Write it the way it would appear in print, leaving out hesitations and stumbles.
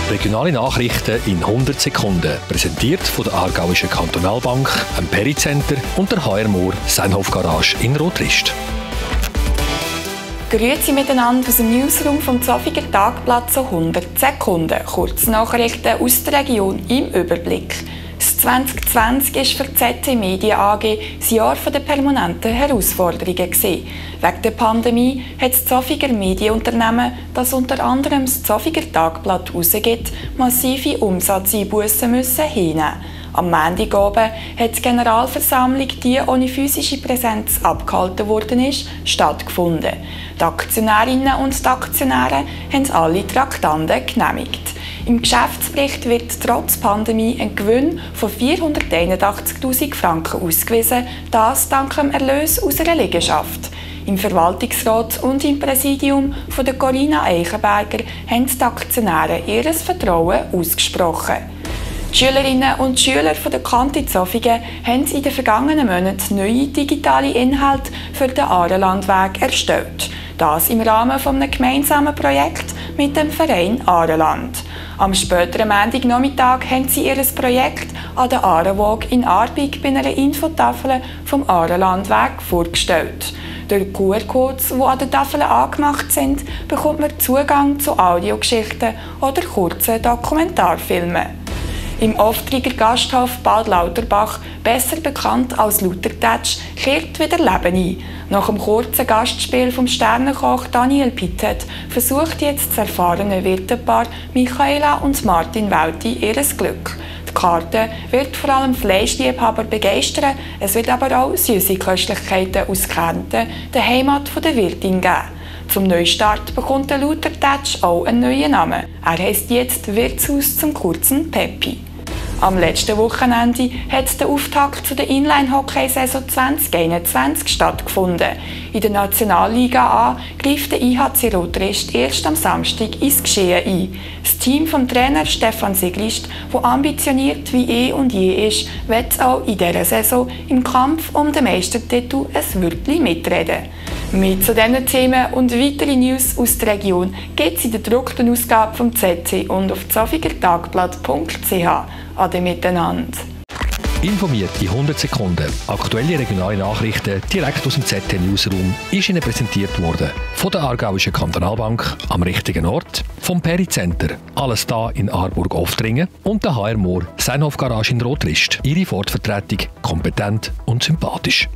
Regionale Nachrichten in 100 Sekunden. Präsentiert von der Aargauischen Kantonalbank, dem Pericenter und der HR Mohr Seinhof Garage in Rotrist. Grüezi miteinander aus dem Newsroom vom Zofiger Tagblatt zu 100 Sekunden. Kurznachrichten aus der Region im Überblick. Das 2020 ist für die ZT Medien AG das Jahr der permanenten Herausforderungen gewesen. Wegen der Pandemie hat das Zofiger Medienunternehmen, das unter anderem das Zofiger Tagblatt herausgibt, massive Umsatzeinbussen hinnehmen. Am Montagabend hat die Generalversammlung, die ohne physische Präsenz abgehalten worden ist, stattgefunden. Die Aktionärinnen und die Aktionäre haben alle Traktanten genehmigt. Im Geschäftsbericht wird trotz Pandemie ein Gewinn von 481'000 Franken ausgewiesen, das dank dem Erlös aus einer Liegenschaft. Im Verwaltungsrat und im Präsidium von der Corinna Eichenberger haben die Aktionäre ihr Vertrauen ausgesprochen. Die Schülerinnen und Schüler von der Kante Zofingen haben in den vergangenen Monaten neue digitale Inhalte für den Aarelandweg erstellt. Das im Rahmen eines gemeinsamen Projekts mit dem Verein Aareland. Am späteren Montagnachmittag haben sie ihr Projekt an der Aarewoog in Arbig bei einer Infotafel vom Aarelandweg vorgestellt. Durch QR-Codes, die an den Tafeln angemacht sind, bekommt man Zugang zu Audiogeschichten oder kurzen Dokumentarfilmen. Im Oftriger Gasthof Bad Lauterbach, besser bekannt als Luthertätsch, kehrt wieder Leben ein. Nach dem kurzen Gastspiel vom Sternenkoch Daniel Pittet versucht jetzt das erfahrene Wirtepaar Michaela und Martin Welti ihr Glück. Die Karte wird vor allem Fleischliebhaber begeistern, es wird aber auch süße Köstlichkeiten aus Kärnten, der Heimat der Wirtin, geben. Zum Neustart bekommt der Luthertätsch auch einen neuen Namen. Er heisst jetzt Wirtshaus zum kurzen Peppi. Am letzten Wochenende hat der Auftakt zur Inline-Hockey-Saison 2021 stattgefunden. In der Nationalliga A greift der IHC Rotrist erst am Samstag ins Geschehen ein. Das Team vom Trainer Stefan Siglist, das ambitioniert wie und je ist, wird auch in dieser Saison im Kampf um den Meistertitel ein Wörtchen mitreden. Mehr zu diesen Themen und weitere News aus der Region gibt es in der gedruckten Ausgabe vom ZC und auf zofigertagblatt.ch. Ade miteinander. Informiert in 100 Sekunden. Aktuelle regionale Nachrichten direkt aus dem ZT Newsroom ist Ihnen präsentiert worden. Von der Aargauischen Kantonalbank am richtigen Ort, vom Pericenter, alles da in Aarburg-Oftringen und der HR Mohr Seinhof Garage in Rotrist. Ihre Ford-Vertretung kompetent und sympathisch.